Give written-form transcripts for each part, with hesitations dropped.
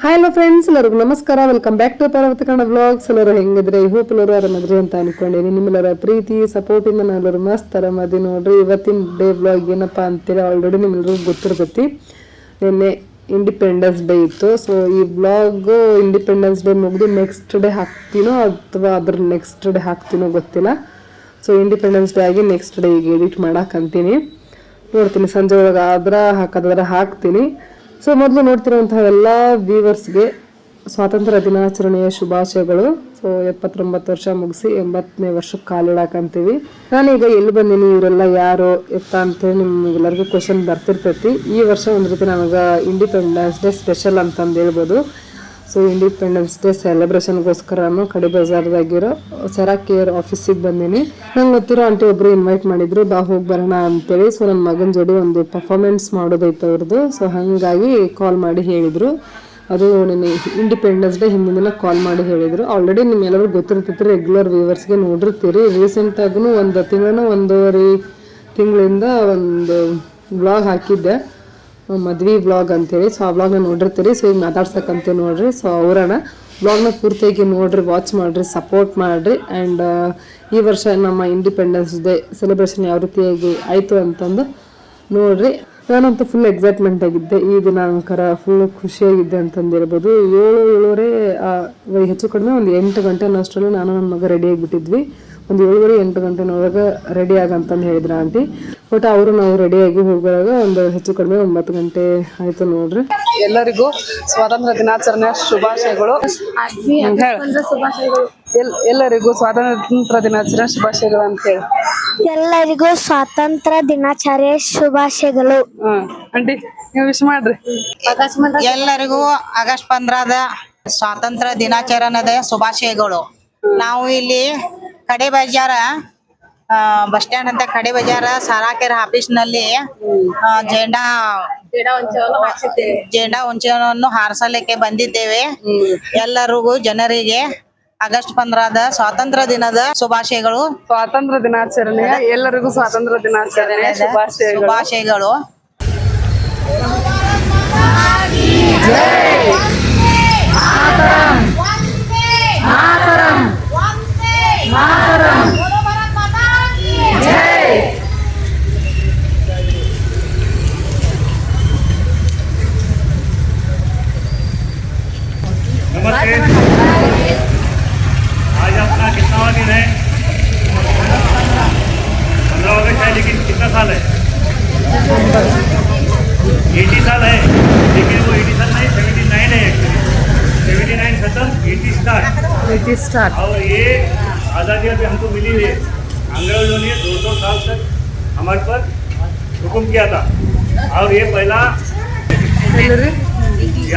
Hi hello friends, ಎಲ್ಲರಿಗೂ ನಮಸ್ಕಾರ. Welcome back to Parvati Kannada vlogs. ಎಲ್ಲರೂ ಹೆಂಗಿದ್ರೆ ಈ ಹೋಪ್ ಎಲ್ಲರೂ ಆರಾಮದ್ರಿ ಅಂತ ಅನ್ಕೊಂಡೇನಿ. ನಿಮ್ಮೆಲ್ಲರ ಪ್ರೀತಿ ಸಪೋರ್ಟಿಂದ ನಾವೆಲ್ಲರೂ ಮಸ್ತ್ ಆರಾಮದಿ ನೋಡ್ರಿ. ಇವತ್ತಿನ ಡೇ ವ್ಲಾಗ್ ಏನಪ್ಪ ಅಂತೇಳಿ ಆಲ್ರೆಡಿ ನಿಮ್ಮೆಲ್ಲರಿಗೂ ಗೊತ್ತಿರ್ತೈತಿ. ನಿನ್ನೆ ಇಂಡಿಪೆಂಡೆನ್ಸ್ ಡೇ ಇತ್ತು. ಸೊ ಈ ವ್ಲಾಗ್ ಇಂಡಿಪೆಂಡೆನ್ಸ್ ಡೇ ಮುಗಿದು ನೆಕ್ಸ್ಟ್ ಡೇ ಹಾಕ್ತೀನೋ ಅಥವಾ ಅದ್ರ ನೆಕ್ಸ್ಟ್ ಡೇ ಹಾಕ್ತೀನೋ ಗೊತ್ತಿಲ್ಲ. ಸೊ ಇಂಡಿಪೆಂಡೆನ್ಸ್ ಡೇ ಆಗಿ ನೆಕ್ಸ್ಟ್ ಡೇ ಈಗ ಎಡಿಟ್ ಮಾಡಾಕಂತೀನಿ. ನೋಡ್ತೀನಿ ಸಂಜೆ ಒಳಗೆ ಆದ್ರೆ ಹಾಕೋದಾದ್ರೆ ಹಾಕ್ತೀನಿ. ಸೊ ಮೊದಲು ನೋಡ್ತಿರುವಂತಹ ಎಲ್ಲ ವ್ಯೂವರ್ಸ್ಗೆ ಸ್ವಾತಂತ್ರ್ಯ ದಿನಾಚರಣೆಯ ಶುಭಾಶಯಗಳು. ಸೊ 79 ವರ್ಷ ಮುಗಿಸಿ 80ನೇ ವರ್ಷಕ್ಕೆ ಕಾಲಿಡಾಕಂತೀವಿ. ನಾನೀಗ ಎಲ್ಲಿ ಬಂದೀನಿ, ಇವರೆಲ್ಲ ಯಾರು ಎತ್ತ ಅಂತೇಳಿ ನಿಮ್ಗೆಲ್ಲರಿಗೂ ಕ್ವಶನ್ ಬರ್ತಿರ್ತೈತಿ. ಈ ವರ್ಷ ಒಂದು ರೀತಿ ನನಗೆ ಇಂಡಿಪೆಂಡೆನ್ಸ್ ಡೇ ಸ್ಪೆಷಲ್ ಅಂತಂದು ಹೇಳ್ಬೋದು. ಸೊ ಇಂಡಿಪೆಂಡೆನ್ಸ್ ಡೇ ಸೆಲೆಬ್ರೇಷನ್ಗೋಸ್ಕರನು ಕಡೆ ಬಜಾರ್ದಾಗಿರೋ ಸೆರಾ ಕೇರ್ ಆಫೀಸಿಗೆ ಬಂದೀನಿ. ನಂಗೆ ಗೊತ್ತಿರೋ ಆಂಟಿ ಒಬ್ರು ಇನ್ವೈಟ್ ಮಾಡಿದ್ರು, ಬಾ ಹೋಗಿ ಬರೋಣ ಅಂತೇಳಿ. ಸೊ ನನ್ನ ಮಗನ ಜೋಡಿ ಒಂದು ಪರ್ಫಾರ್ಮೆನ್ಸ್ ಮಾಡೋದೈತೆ ಅವ್ರದ್ದು. ಸೊ ಹಾಗಾಗಿ ಕಾಲ್ ಮಾಡಿ ಹೇಳಿದರು. ಅದು ನಿನ್ನೆ ಇಂಡಿಪೆಂಡೆನ್ಸ್ ಡೇ ಹಿಂದಿನ ದಿನ ಕಾಲ್ ಮಾಡಿ ಹೇಳಿದರು. Already ನಿಮ್ಮೆಲ್ಲರೂ ಗೊತ್ತಿರ್ತೈತಿ, regular ವ್ಯೂವರ್ಸ್ಗೆ ನೋಡಿರ್ತೀರಿ. ರೀಸೆಂಟಾಗೂ ಒಂದು ಒಂದೂವರೆ ತಿಂಗಳಿಂದ ಒಂದು ವ್ಲಾಗ್ ಹಾಕಿದ್ದೆ, ಮದ್ವೆ ವ್ಲಾಗ್ ಅಂತೇಳಿ. ಸೊ ಆ ವ್ಲಾಗ್ನ ನೋಡಿರ್ತೀರಿ. ಸೊ ಈಗ ಮಾತಾಡ್ಸಕ್ಕಂತೆ ನೋಡ್ರಿ. ಸೊ ಅವರನ್ನ ವ್ಲಾಗ್ನ ಪೂರ್ತಿಯಾಗಿ ನೋಡ್ರಿ, ವಾಚ್ ಮಾಡಿರಿ, ಸಪೋರ್ಟ್ ಮಾಡಿರಿ. ಆ್ಯಂಡ್ ಈ ವರ್ಷ ನಮ್ಮ ಇಂಡಿಪೆಂಡೆನ್ಸ್ ಡೇ ಸೆಲೆಬ್ರೇಷನ್ ಯಾವ ರೀತಿಯಾಗಿ ಆಯಿತು ಅಂತಂದು ನೋಡ್ರಿ. ನಾನಂತೂ ಫುಲ್ ಎಕ್ಸೈಟ್ಮೆಂಟ್ ಆಗಿದ್ದೆ. ಈ ದಿನಾಂಕರ ಫುಲ್ ಖುಷಿಯಾಗಿದ್ದೆ ಅಂತಂದಿರ್ಬೋದು. 7 ಹೆಚ್ಚು ಕಡಿಮೆ ಒಂದು 8 ಗಂಟೆ ಅನ್ನೋಷ್ಟರಲ್ಲಿ ನಾನು ನನ್ನ ಮಗ ರೆಡಿ ಆಗಿಬಿಟ್ಟಿದ್ವಿ. ಒಂದು 7-8 ಗಂಟೆನೊಳಗೆ ರೆಡಿ ಆಗಂತಂದು ಹೇಳಿದ್ರು ಆಂಟಿ. ಬಟ್ ಅವರು ನಾವು ರೆಡಿಯಾಗಿ ಹೋಗುವಾಗ ಒಂದು ಹೆಚ್ಚು ಕಡಿಮೆ 9 ಗಂಟೆ ಆಯಿತು ನೋಡ್ರಿ. ಎಲ್ಲರಿಗೂ ಸ್ವಾತಂತ್ರ್ಯ ದಿನಾಚರಣೆಯ ಶುಭಾಶಯಗಳು. ಎಲ್ಲರಿಗೂ ಸ್ವಾತಂತ್ರ್ಯ ದಿನಾಚರಣೆ ಶುಭಾಶಯಗಳು ಅಂತ ಹೇಳಿ. ಎಲ್ಲರಿಗೂ ಸ್ವಾತಂತ್ರ್ಯ ದಿನಾಚರಣೆ ಶುಭಾಶಯಗಳು. ಆಂಟಿ ನೀವು ವಿಶ್ ಮಾಡ್ರಿ. ಎಲ್ಲರಿಗೂ ಆಗಸ್ಟ್ 15ದ ಸ್ವಾತಂತ್ರ್ಯ ದಿನಾಚರಣೆದ ಶುಭಾಶಯಗಳು. ನಾವು ಇಲ್ಲಿ ಕಡೆ ಬಜಾರ ಬಸ್ ಸ್ಟ್ಯಾಂಡ್ ಅಂತ ಕಡೆ ಬಜಾರ ಸಾರಾಕೆರೆ ಆಫೀಸ್ ನಲ್ಲಿ ಜೆಂಡಾ ಉಂಚವನ್ನು ಹಾರಿಸಲಿಕ್ಕೆ ಬಂದಿದ್ದೇವೆ. ಎಲ್ಲರಿಗೂ ಜನರಿಗೆ ಆಗಸ್ಟ್ 15ದ ಸ್ವಾತಂತ್ರ್ಯ ದಿನದ ಶುಭಾಶಯಗಳು. ಸ್ವಾತಂತ್ರ್ಯ ದಿನಾಚರಣೆಯ ಎಲ್ಲರಿಗೂ ಸ್ವಾತಂತ್ರ್ಯ ದಿನಾಚರಣೆಯ ಶುಭಾಶಯಗಳು. नमस्ते। आज अपना कितना दिन है? 15 अगस्त है, लेकिन कितना साल है? 80 साल है, लेकिन वो 80 साल नहीं, 79 है एक्चुअली. 79 खत्म, 80 स्टार्ट. और ये आज़ादी अभी हमको मिली है. अंग्रेजों ने 200 साल तक हमारे पर हुक्म किया था. और ये पहला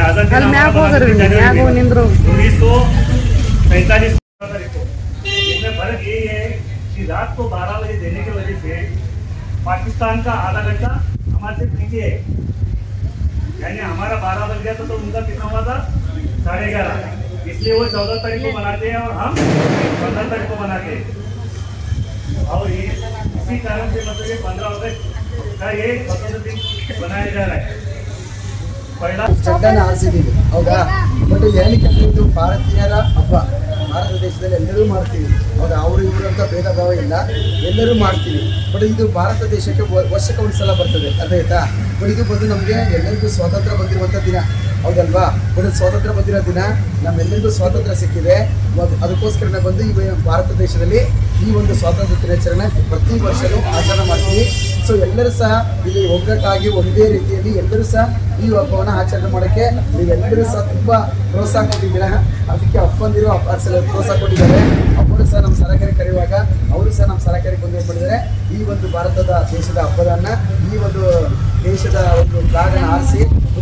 आजादी 1947 इसमें फर्क यही है कि रात को 12 बजे देने की वजह से पाकिस्तान का आधा घंटा हमारे से पीछे है. यानी हमारा 12 बज गया तो उनका कितना हुआ था? 11:30. इसलिए वो 14 तारीख को मनाते हैं और हम 15 तारीख को मनाते हैं. और ये इसी कारण से मतलब ये 15 अगस्त का ये स्वतंत्र दिन बनाया जा रहा है. ಚಡ್ಡನ ಆರಿಸಿದ್ದೀವಿ, ಹೌದಾ? ಬಟ್ ಏನಕ್ಕೆ ಇದು ಭಾರತೀಯರ ಹಬ್ಬ, ಭಾರತ ದೇಶದಲ್ಲಿ ಎಲ್ಲರೂ ಮಾಡ್ತೀವಿ, ಹೌದಾ? ಅವರು ಇವರು ಅಂತ ಭೇದ ಭಾವ ಇಲ್ಲ, ಎಲ್ಲರೂ ಮಾಡ್ತೀವಿ. ಬಟ್ ಇದು ಭಾರತ ದೇಶಕ್ಕೆ ವರ್ಷಕ್ಕೆ ಒಂದು ಸಲ ಬರ್ತದೆ, ಅರ್ಥ ಆಯ್ತಾ? ಬಟ್ ಇದು ಬಂದು ನಮಗೆ ಎಲ್ಲರಿಗೂ ಸ್ವಾತಂತ್ರ್ಯ ಬಂದಿರುವಂಥ ದಿನ, ಹೌದಲ್ವಾ? ಒಂದು ಸ್ವಾತಂತ್ರ್ಯ ಬಂದಿರೋ ದಿನ, ನಮ್ಮೆಲ್ಲರಿಗೂ ಸ್ವಾತಂತ್ರ್ಯ ಸಿಕ್ಕಿದೆ. ಅದಕ್ಕೋಸ್ಕರನೇ ಬಂದು ಈ ಭಾರತ ದೇಶದಲ್ಲಿ ಈ ಒಂದು ಸ್ವಾತಂತ್ರ್ಯ ದಿನಾಚರಣೆ ಪ್ರತಿ ವರ್ಷವೂ ಆಚರಣೆ ಮಾಡ್ತೀವಿ. ಸೊ ಎಲ್ಲರೂ ಸಹ ಇಲ್ಲಿ ಒಗ್ಗಟ್ಟಾಗಿ ಒಂದೇ ರೀತಿಯಲ್ಲಿ ಎಲ್ಲರೂ ಸಹ ಈ ಹಬ್ಬವನ್ನು ಆಚರಣೆ ಮಾಡೋಕ್ಕೆ ನೀವೆಲ್ಲರೂ ಸಹ ತುಂಬ ಪ್ರೋತ್ಸಾಹ ಕೊಟ್ಟಿದ್ದೀರ. ಅದಕ್ಕೆ ಅಪ್ಪಂದಿರು ಪ್ರೋತ್ಸಾಹ ಕೊಟ್ಟಿದ್ದಾರೆ. ಅವರು ಸಹ ನಮ್ಮ ಸರಕಾರಿ ಕರೆಯುವಾಗ ಅವರು ಸಹ ನಮ್ಮ ಸರಕಾರಿಗೆ ಬಂದು ಮಾಡಿದ್ದಾರೆ. ಈ ಒಂದು ಭಾರತದ ದೇಶದ ಹಬ್ಬವನ್ನು, ಈ ಒಂದು ದೇಶದ ಒಂದು ಫ್ಲಾಗನ್ನು ಆರಿಸಿ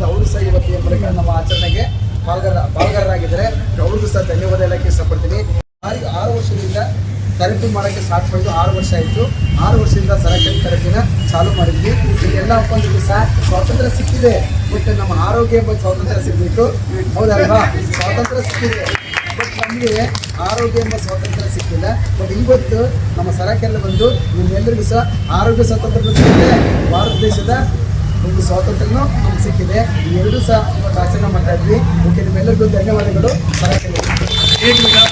ಅವರು ಸಹ ಇವತ್ತು ಏನು ಮಾಡಕ್ಕೆ ನಮ್ಮ ಆಚರಣೆಗೆ ಪಾಲ್ಗಾರರಾಗಿದ್ದಾರೆ. ಅವ್ರಿಗೂ ಸಹ ಧನ್ಯವಾದ ಹೇಳಕ್ಕೆ ಇಷ್ಟಪಡ್ತೀನಿ. 6 ವರ್ಷದಿಂದ ತರಬೇತಿ ಮಾಡೋಕ್ಕೆ ಸ್ಟಾರ್ಟ್ ಮಾಡಿದ್ದು 6 ವರ್ಷ ಆಯಿತು. 6 ವರ್ಷದಿಂದ ಸರಕಾರಿ ತರಬೇತಿನ ಚಾಲೂ ಮಾಡಿದ್ವಿ. ಈಗೆಲ್ಲ ಒಪ್ಪಂದಿಗೂ ಸಹ ಸ್ವಾತಂತ್ರ್ಯ ಸಿಕ್ಕಿದೆ, ಬಟ್ ನಮ್ಮ ಆರೋಗ್ಯ ಎಂಬ ಸ್ವಾತಂತ್ರ್ಯ ಸಿಗಬೇಕು, ಹೌದಲ್ವಾ? ಸ್ವಾತಂತ್ರ್ಯ ಸಿಕ್ಕಿದೆ, ಬಟ್ ನಮಗೆ ಆರೋಗ್ಯ ಎಂಬ ಸ್ವಾತಂತ್ರ್ಯ ಸಿಕ್ಕಿಲ್ಲ. ಬಟ್ ಇವತ್ತು ನಮ್ಮ ಸರಕಾರದಲ್ಲಿ ಬಂದು ನಿಮ್ಮೆಲ್ಲರಿಗೂ ಸಹ ಆರೋಗ್ಯ ಸ್ವಾತಂತ್ರ್ಯ ಸಿಕ್ಕಿದೆ, ಭಾರತ ದೇಶದ ಒಂದು ಸ್ವಾತಂತ್ರ್ಯನೂ ನಮ್ಗೆ ಸಿಕ್ಕಿದೆ. ಈ ಎರಡೂ ಸಹ ಇವತ್ತು ಆಚರಣೆ ಮಾಡ್ತಾ ಇದ್ವಿ. ಓಕೆ, ನಿಮ್ಮೆಲ್ಲ ಧನ್ಯವಾದಗಳು. एक मिनट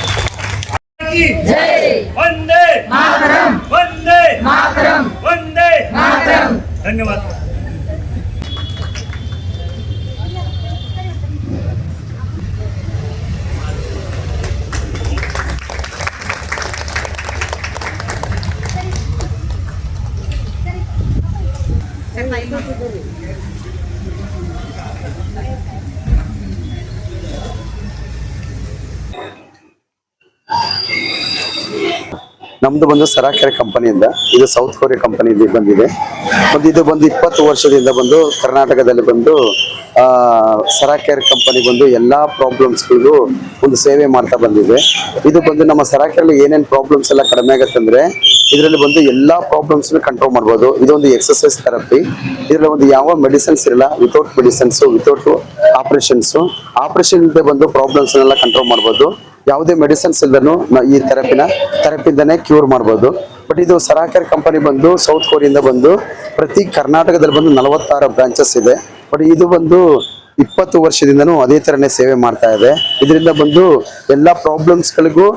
की जय वंदे मातरम वंदे मातरम वंदे मातरम धन्यवाद. ನಮ್ದು ಬಂದು ಸರಾಕೆರೆ ಕಂಪನಿಯಿಂದ, ಇದು ಸೌತ್ ಕೊರಿಯಾ ಕಂಪನಿಯಿಂದ ಬಂದಿದೆ. ಇದು ಬಂದು 20 ವರ್ಷದಿಂದ ಬಂದು ಕರ್ನಾಟಕದಲ್ಲಿ ಬಂದು ಸರಾಕೆರೆ ಕಂಪನಿ ಬಂದು ಎಲ್ಲಾ ಪ್ರಾಬ್ಲಮ್ಸ್ಗಳಿಗೂ ಒಂದು ಸೇವೆ ಮಾಡ್ತಾ ಬಂದಿದೆ. ಇದು ಬಂದು ನಮ್ಮ ಸರಾಕೆರೆಯಲ್ಲಿ ಏನೇನು ಪ್ರಾಬ್ಲಮ್ಸ್ ಎಲ್ಲ ಕಡಿಮೆ ಆಗತ್ತಂದ್ರೆ ಇದರಲ್ಲಿ ಬಂದು ಎಲ್ಲಾ ಪ್ರಾಬ್ಲಮ್ಸ್ ಕಂಟ್ರೋಲ್ ಮಾಡ್ಬೋದು. ಇದೊಂದು ಎಕ್ಸರ್ಸೈಸ್ ಥೆರಪಿ. ಇದರಲ್ಲಿ ಒಂದು ಯಾವ ಮೆಡಿಸಿನ್ಸ್ ಇರಲ್ಲ, ವಿತೌಟ್ ಮೆಡಿಸಿನ್ಸ್, ವಿತೌಟ್ ಆಪರೇಷನ್ ಇಲ್ಲದೆ ಬಂದು ಪ್ರಾಬ್ಲಮ್ಸ್ ಎಲ್ಲ ಕಂಟ್ರೋಲ್ ಮಾಡ್ಬೋದು. ಯಾವುದೇ ಮೆಡಿಸಿನ್ಸ್ ಇಲ್ಲದೂ ಈ ಥೆರಪಿಯಿಂದನೇ ಕ್ಯೂರ್ ಮಾಡ್ಬೋದು. ಬಟ್ ಇದು ಸರಾಕೆರೆ ಕಂಪನಿ ಬಂದು ಸೌತ್ ಕೊರಿಯಿಂದ ಬಂದು ಪ್ರತಿ ಕರ್ನಾಟಕದಲ್ಲಿ ಬಂದು 46 ಬ್ರಾಂಚಸ್ ಇದೆ. ಬಟ್ ಇದು ಬಂದು 20 ವರ್ಷದಿಂದನೂ ಅದೇ ತರನೇ ಸೇವೆ ಮಾಡ್ತಾ ಇದೆ. ಇದರಿಂದ ಬಂದು ಎಲ್ಲಾ ಪ್ರಾಬ್ಲಮ್ಸ್ಗಳಿಗೂ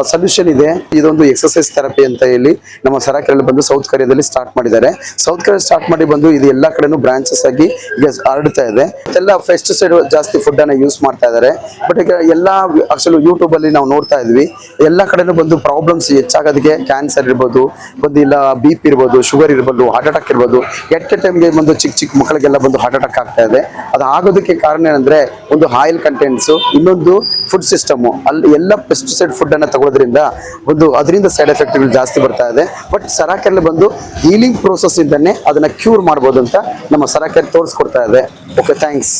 ಸೊಲ್ಯೂಷನ್ ಇದೆ. ಇದೊಂದು ಎಕ್ಸರ್ಸೈಸ್ ಥೆರಪಿ ಅಂತ ಹೇಳಿ ನಮ್ಮ ಸರಾಕೆರೆಯಲ್ಲಿ ಬಂದು ಸೌತ್ ಕೊರಿಯಾದಲ್ಲಿ ಸ್ಟಾರ್ಟ್ ಮಾಡಿದ್ದಾರೆ. ಸೌತ್ ಕೊರಿಯಾ ಸ್ಟಾರ್ಟ್ ಮಾಡಿ ಬಂದು ಇದು ಎಲ್ಲಾ ಕಡೆನೂ ಬ್ರಾಂಚಸ್ ಆಗಿ ಈಗ ಹರಡ್ತಾ ಇದೆ. ಎಲ್ಲ ಪೆಸ್ಟಿಸೈಡ್ ಜಾಸ್ತಿ ಫುಡ್ ಅನ್ನ ಯೂಸ್ ಮಾಡ್ತಾ ಇದ್ದಾರೆ. ಬಟ್ ಈಗ ಎಲ್ಲಾ ಆಕ್ಚುಲಿ ಯೂಟ್ಯೂಬ್ ಅಲ್ಲಿ ನಾವು ನೋಡ್ತಾ ಇದ್ವಿ, ಎಲ್ಲಾ ಕಡೆನೂ ಬಂದು ಪ್ರಾಬ್ಲಮ್ಸ್ ಹೆಚ್ಚಾಗೋದಕ್ಕೆ ಕ್ಯಾನ್ಸರ್ ಇರ್ಬೋದು, ಬಂದು ಇಲ್ಲ BP ಇರ್ಬೋದು, ಶುಗರ್ ಇರ್ಬೋದು, ಹಾರ್ಟ್ ಅಟ್ಯಾಕ್ ಇರ್ಬೋದು. ಎಟ್ ಎ ಟೈಮ್ಗೆ ಬಂದು ಚಿಕ್ಕ ಮಕ್ಕಳಿಗೆಲ್ಲ ಬಂದು ಹಾರ್ಟ್ ಅಟ್ಯಾಕ್ ಆಗ್ತಾ ಇದೆ. ಅದು ಆಗೋದಕ್ಕೆ ಕಾರಣ ಏನಂದ್ರೆ ಒಂದು ಆಯಿಲ್ ಕಂಟೆಂಟ್ಸ್, ಇನ್ನೊಂದು ಫುಡ್ ಸಿಸ್ಟಮ್. ಅಲ್ಲಿ ಎಲ್ಲ ಪೆಸ್ಟಿಸೈಡ್ ಫುಡ್ ತಗೊಳ್ಳೋದ್ರಿಂದ ಒಂದು ಅದರಿಂದ ಸೈಡ್ ಎಫೆಕ್ಟ್ಗಳು ಜಾಸ್ತಿ ಬರ್ತಾ ಇದೆ. ಬಟ್ ಸರಾಕೆರೆ ಬಂದು ಹೀಲಿಂಗ್ ಪ್ರೋಸೆಸ್ ಇಂದನೇ ಅದನ್ನ ಕ್ಯೂರ್ ಮಾಡಬಹುದು ಅಂತ ನಮ್ಮ ಸರಾಕೆರೆ ತೋರಿಸ್ಕೊಡ್ತಾ ಇದೆ. Okay, thanks.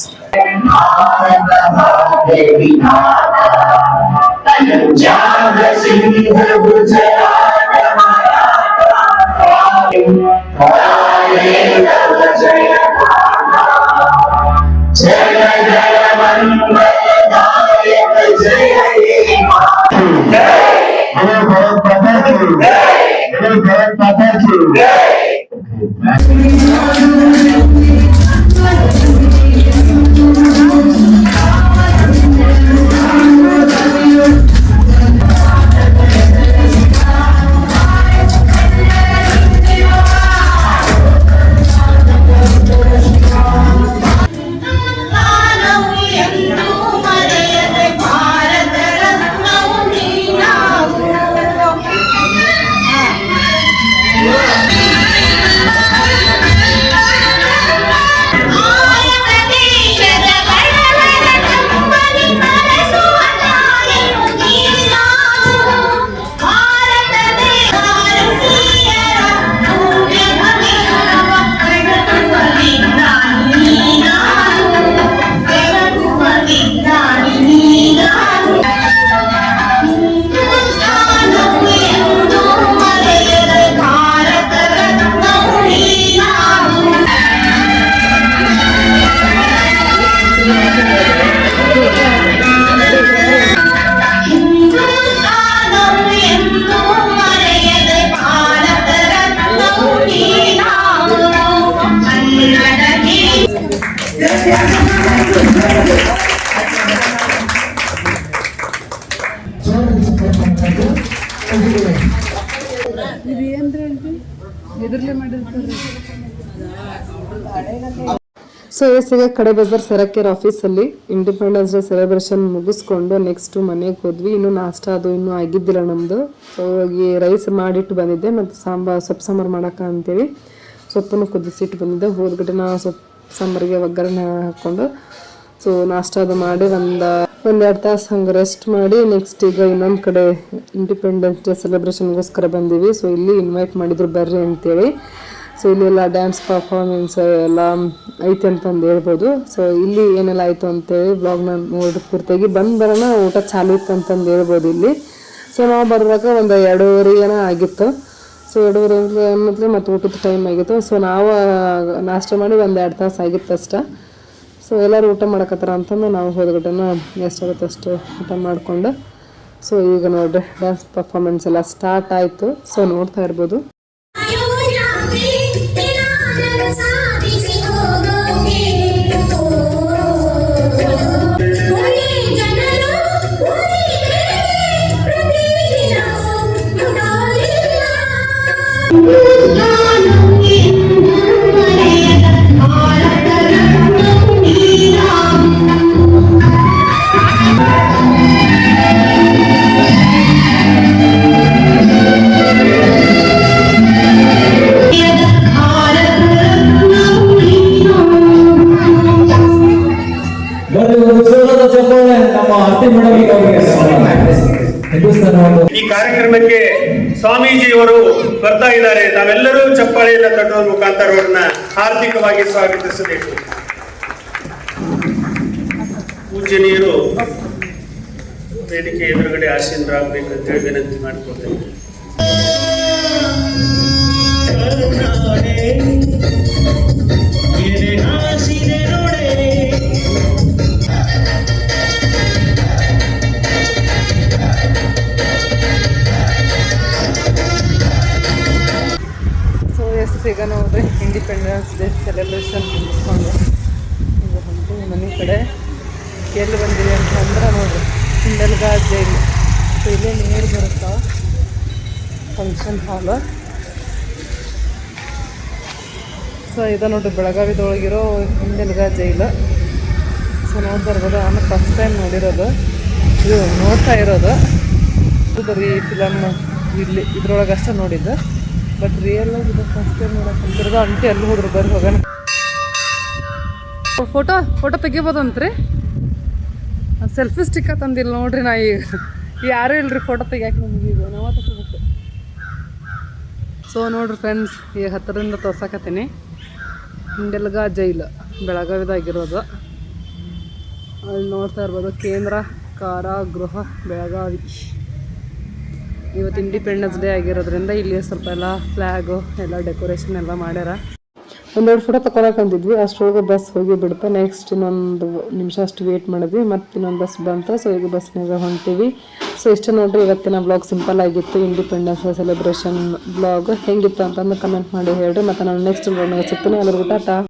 ಸೊ ಈಗ ಕಡೆ ಬಜಾರ್ ಸರಾಕೆರೆ ಆಫೀಸಲ್ಲಿ ಇಂಡಿಪೆಂಡೆನ್ಸ್ ಡೇ ಸೆಲೆಬ್ರೇಷನ್ ಮುಗಿಸ್ಕೊಂಡು ನೆಕ್ಸ್ಟ್ ಮನೆಗೆ ಹೋದ್ವಿ. ಇನ್ನೂ ನಾಷ್ಟ ಅದು ಇನ್ನೂ ಆಗಿದ್ದಿಲ್ಲ ನಮ್ಮದು. ಸೊ ಹೋಗಿ ರೈಸ್ ಮಾಡಿಟ್ಟು ಬಂದಿದ್ದೆ, ಮತ್ತು ಸೊಪ್ಪು ಸಾಂಬಾರು ಮಾಡೋಕೆ ಅಂತೇಳಿ ಸೊಪ್ಪನ್ನು ಕುದಿಸಿಟ್ಟು ಬಂದಿದ್ದೆ. ಹೋದ್ಗಡೆ ಸೊಪ್ಪು ಸಾಂಬಾರಿಗೆ ಒಗ್ಗರಣೆ ಹಾಕ್ಕೊಂಡು ಸೊ ನಾಷ್ಟ ಅದು ಮಾಡಿ ಒಂದೆರಡು ತಾಸು ಹಂಗೆ ರೆಸ್ಟ್ ಮಾಡಿ ನೆಕ್ಸ್ಟ್ ಈಗ ಇನ್ನೊಂದು ಕಡೆ ಇಂಡಿಪೆಂಡೆನ್ಸ್ ಡೇ ಸೆಲೆಬ್ರೇಷನ್ಗೋಸ್ಕರ ಬಂದೀವಿ. ಸೊ ಇಲ್ಲಿ ಇನ್ವೈಟ್ ಮಾಡಿದ್ರು ಬರ್ರಿ ಅಂತೇಳಿ. ಸೊ ಇಲ್ಲೆಲ್ಲ ಡ್ಯಾನ್ಸ್ ಪರ್ಫಾರ್ಮೆನ್ಸ್ ಎಲ್ಲ ಐತೆ ಅಂತಂದು ಹೇಳ್ಬೋದು. ಸೊ ಇಲ್ಲಿ ಏನೆಲ್ಲ ಆಯಿತು ಅಂತೇಳಿ ಬ್ಲಾಗ್ನ ನೋಡಿ ಪೂರ್ತಿಯಾಗಿ ಬರೋಣ ಊಟ ಚಾಲು ಇತ್ತು ಅಂತಂದು ಹೇಳ್ಬೋದು ಇಲ್ಲಿ. ಸೊ ನಾವು ಬರುವಾಗ ಒಂದು 2:30 ಏನೋ ಆಗಿತ್ತು. ಸೊ 2:30 ಅನ್ನೋದ್ಲೆ ಮತ್ತು ಊಟದ ಟೈಮ್ ಆಗಿತ್ತು. ಸೊ ನಾವು ನಾಷ್ಟ ಮಾಡಿ 1-2 ತಾಸು ಆಗಿತ್ತು ಅಷ್ಟೇ. ಸೊ ಎಲ್ಲರೂ ಊಟ ಮಾಡಕತ್ತಾರ ಅಂತಂದು ನಾವು ಹೋದ್ಗಟ್ಟನ ಎಷ್ಟಾಗುತ್ತೆ ಅಷ್ಟು ಊಟ ಮಾಡಿಕೊಂಡು ಸೊ ಈಗ ನೋಡ್ರಿ ಡ್ಯಾನ್ಸ್ ಪರ್ಫಾರ್ಮೆನ್ಸ್ ಎಲ್ಲ ಸ್ಟಾರ್ಟ್ ಆಯಿತು. ಸೊ ನೋಡ್ತಾ ಇರ್ಬೋದು. ಸಾಧಿಸಿ ಹೋಗೋಗೆ ಜೋರಾದ ಚಪ್ಪಾಳೆ ನಮ್ಮ ಆರ್ತಿ ಮೇಡಮ್ ಅವರಿಗೆ ಹಿಂದೂಸ್ತಾನ ಈ ಕಾರ್ಯಕ್ರಮಕ್ಕೆ ಸ್ವಾಮೀಜಿಯವರು ಬರ್ತಾ ಇದ್ದಾರೆ. ನಾವೆಲ್ಲರೂ ಚಪ್ಪಾಳೆಯನ್ನು ತಟ್ಟುವ ಮುಖಾಂತರ ಅವರನ್ನ ಹಾರ್ದಿಕವಾಗಿ ಸ್ವಾಗತಿಸಬೇಕು. ಪೂಜನೀಯರು ವೇದಿಕೆ ಎದುರುಗಡೆ ಆಸೀನರಾಗಬೇಕಂತೇಳಿ ವಿನಂತಿ ಮಾಡಿಕೊಳ್ತೇವೆ. ಸೊ ಈಗ ನೋಡ್ರಿ ಇಂಡಿಪೆಂಡೆನ್ಸ್ ಡೇ ಸೆಲೆಬ್ರೇಷನ್ ಮುಗಿಸ್ಕೊಂಡು ಈಗ ಹೊಂಟು ಮನೆ ಕಡೆ ಎಲ್ಲಿ ಬಂದಿದೆ ಅಂತಂದ್ರೆ ನೋಡ್ರಿ ಹಿಂಡಲ್ಗಾ ಜೈಲು. ಸೊ ಇಲ್ಲೇ ನೀರು ಬರುತ್ತಾ ಫಂಕ್ಷನ್ ಹಾಲ್. ಸೊ ಇದು ನೋಡ್ರಿ ಬೆಳಗಾವಿದೊಳಗಿರೋ ಹಿಂಡಲ್ಗಾ ಜೈಲು. ಸೊ ನೋಡ್ತಾ ಇರ್ಬೋದು, ನಾನು ಫಸ್ಟ್ ಟೈಮ್ ನೋಡಿರೋದು, ಇದು ನೋಡ್ತಾ ಇರೋದು. ಇದು ಬರೀ ಫಿಲಮ್ ಇಲ್ಲಿ ಇದ್ರೊಳಗೆ ಅಷ್ಟೇ ನೋಡಿದ್ದು, ಬಟ್ ರಿಯಲ್ ಆಗಿ ಇದು ಫಸ್ಟ್ ಟೈಮ್ ನೋಡಕ್ಕೆ ಅಂತಿರೋದು. ಅಂಟಿ ಅಲ್ಲಿ ಹೋದ್ರು, ಬರ್ರಿ ಹೋಗೋಣ. ಫೋಟೋ ತೆಗಿಬೋದಂತ್ರಿ. ಸೆಲ್ಫಿ ಸ್ಟಿಕ್ಕ ತಂದಿಲ್ಲ ನೋಡ್ರಿ. ನಾ ಈಗ ಯಾರೂ ಇಲ್ರಿ ಫೋಟೋ ತೆಗಿಯಾಕೆ ನಮಗೆ, ಈಗ ನಾವು ತಗೋಬೇಕು. ಸೊ ನೋಡ್ರಿ ಫ್ರೆಂಡ್ಸ್, ಈಗ ಹತ್ತಿರದಿಂದ ತೋರ್ಸಕತ್ತೀನಿ. ಹಿಂಡಲ್ಗಾ ಜೈಲು ಬೆಳಗಾವಿದಾಗಿರೋದು. ಅಲ್ಲಿ ನೋಡ್ತಾ ಇರ್ಬೋದು, ಕೇಂದ್ರ ಕಾರಾಗೃಹ ಬೆಳಗಾವಿ. ಇವತ್ತು ಇಂಡಿಪೆಂಡೆನ್ಸ್ ಡೇ ಆಗಿರೋದ್ರಿಂದ ಇಲ್ಲಿ ಸ್ವಲ್ಪ ಎಲ್ಲ ಫ್ಲ್ಯಾಗು ಎಲ್ಲ ಡೆಕೋರೇಷನ್ ಎಲ್ಲ ಮಾಡ್ಯಾರ. ಒಂದೆರಡು ಫೋಟೋ ತಗೊಳಕ್ಕೆ ಅಂತಿದ್ವಿ, ಅಷ್ಟರೊಳಗೆ ಬಸ್ ಹೋಗಿ ಬಿಡ್ತಾ. ನೆಕ್ಸ್ಟ್ ಇನ್ನೊಂದು ನಿಮಿಷ ಅಷ್ಟು ವೇಟ್ ಮಾಡಿದ್ವಿ, ಮತ್ತು ಇನ್ನೊಂದು ಬಸ್ ಬಂತು. ಸೊ ಈಗ ಬಸ್ನಾಗ ಹೊಂಟೀವಿ. ಸೊ ಇಷ್ಟು ನೋಡ್ರಿ ಇವತ್ತಿನ ಬ್ಲಾಗ್ ಸಿಂಪಲ್ ಆಗಿತ್ತು. ಇಂಡಿಪೆಂಡೆನ್ಸ್ ಸೆಲೆಬ್ರೇಷನ್ ಬ್ಲಾಗ್ ಹೆಂಗಿತ್ತು ಅಂತಂದು ಕಮೆಂಟ್ ಮಾಡಿ ಹೇಳ್ರಿ. ಮತ್ತು ನಾನು ನೆಕ್ಸ್ಟ್ ಬ್ಲಾಗ್ನಾಗ ಸಿಗ್ತೀನಿ. ಎಲ್ಲರಿಗೂ ಟಾಟಾ.